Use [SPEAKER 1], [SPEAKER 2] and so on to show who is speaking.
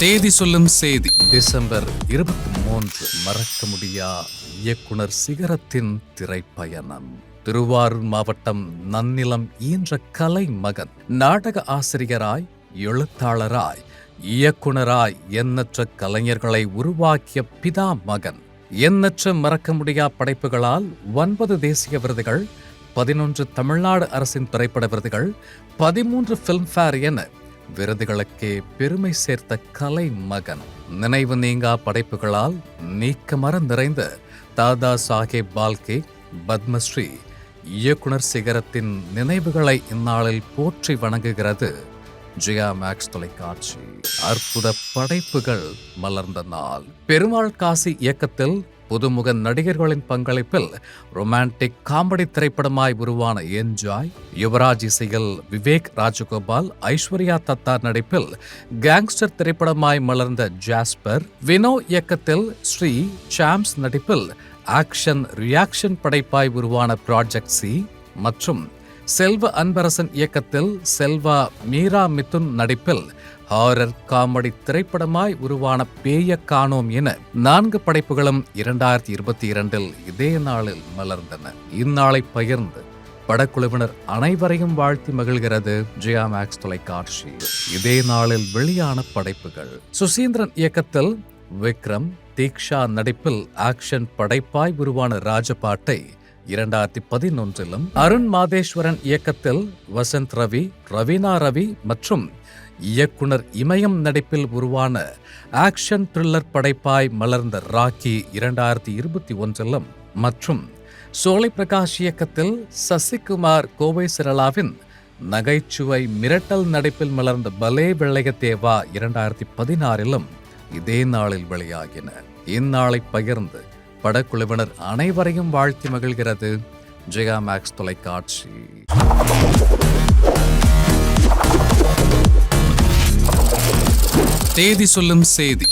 [SPEAKER 1] தேதி சொல்லும் செய்தி டிசம்பர் 23. மறக்க முடியா இயக்குனர் சிகரத்தின் திரைப்பயணம். திருவாரூர் மாவட்டம் நன்னிலம் ஈன்ற கலை மகன், நாடக ஆசிரியராய், எழுத்தாளராய், இயக்குனராய் எண்ணற்ற கலைஞர்களை உருவாக்கிய பிதா மகன். எண்ணற்ற மறக்க முடியா படைப்புகளால் 9 தேசிய விருதுகள், 11 தமிழ்நாடு அரசின் திரைப்பட விருதுகள், 13 பிலிம்பேர் என விருதுகளுக்கே பெருமை சேர்த்த கலை மகன். நினைவு நீங்கா படைப்புகளால் நீக்கமர நிறைந்த தாதா சாஹேப் பால்கே பத்மஸ்ரீ இயக்குனர் சிகரத்தின் நினைவுகளை இந்நாளில் போற்றி வணங்குகிறது ஜியா மேக்ஸ் தொலைக்காட்சி. அற்புத படைப்புகள் மலர்ந்த நாள். பெருமாள் காசி இயக்கத்தில் புதுமுக நடிகர்களின் பங்களிப்பில் ரொமான்டிக் காமெடி திரைப்படமாய் உருவான என்ஜாய், யுவராஜ் இசையில் விவேக் ராஜகோபால், ஐஸ்வர்யா தத்தா நடிப்பில் கேங்ஸ்டர் திரைப்படமாய் மலர்ந்த ஜாஸ்பர், வினோ இயக்கத்தில் ஸ்ரீ சாம்ஸ் நடிப்பில் ஆக்ஷன் ரியாக்ஷன் படைப்பாய் உருவான ப்ராஜெக்ட் சி மற்றும் செல்வ அன்பரசன் இயக்கத்தில் செல்வா மீரா மிதுன் நடிப்பில் ஹாரர் காமெடி திரைப்படமாய் உருவான பேய காணோம் என 4 படைப்புகளும் 2022 இதே நாளில் மலர்ந்தன. இந்நாளை பகிர்ந்து படக்குழுவினர் அனைவரையும் வாழ்த்தி மகிழ்கிறது ஜியா மேக்ஸ் தொலைக்காட்சி. இதே நாளில் வெளியான படைப்புகள்: சுசீந்திரன் இயக்கத்தில் விக்ரம், தீக்ஷா நடிப்பில் ஆக்ஷன் படைப்பாய் உருவான ராஜபாட்டை 2011, அருண் மாதேஸ்வரன் இயக்கத்தில் வசந்த் ரவி, ரவீனா ரவி மற்றும் இயக்குனர் இமயம் நடிப்பில் உருவான ஆக்ஷன் த்ரில்லர் படைப்பாய் மலர்ந்த ராக்கி 2021 மற்றும் சோலை பிரகாஷ் இயக்கத்தில் சசிகுமார் கோவை சிரளாவின் நகைச்சுவை மிரட்டல் நடிப்பில் மலர்ந்த பலே வெள்ளைய தேவா 2016 இதே நாளில் வெளியாகின. இந்நாளை பகிர்ந்து படக்குழுவினர் அனைவரையும் வாழ்த்தி மகிழ்கிறது ஜியா மேக்ஸ் தொலைக்காட்சி. தேதி சொல்லும் செய்தி.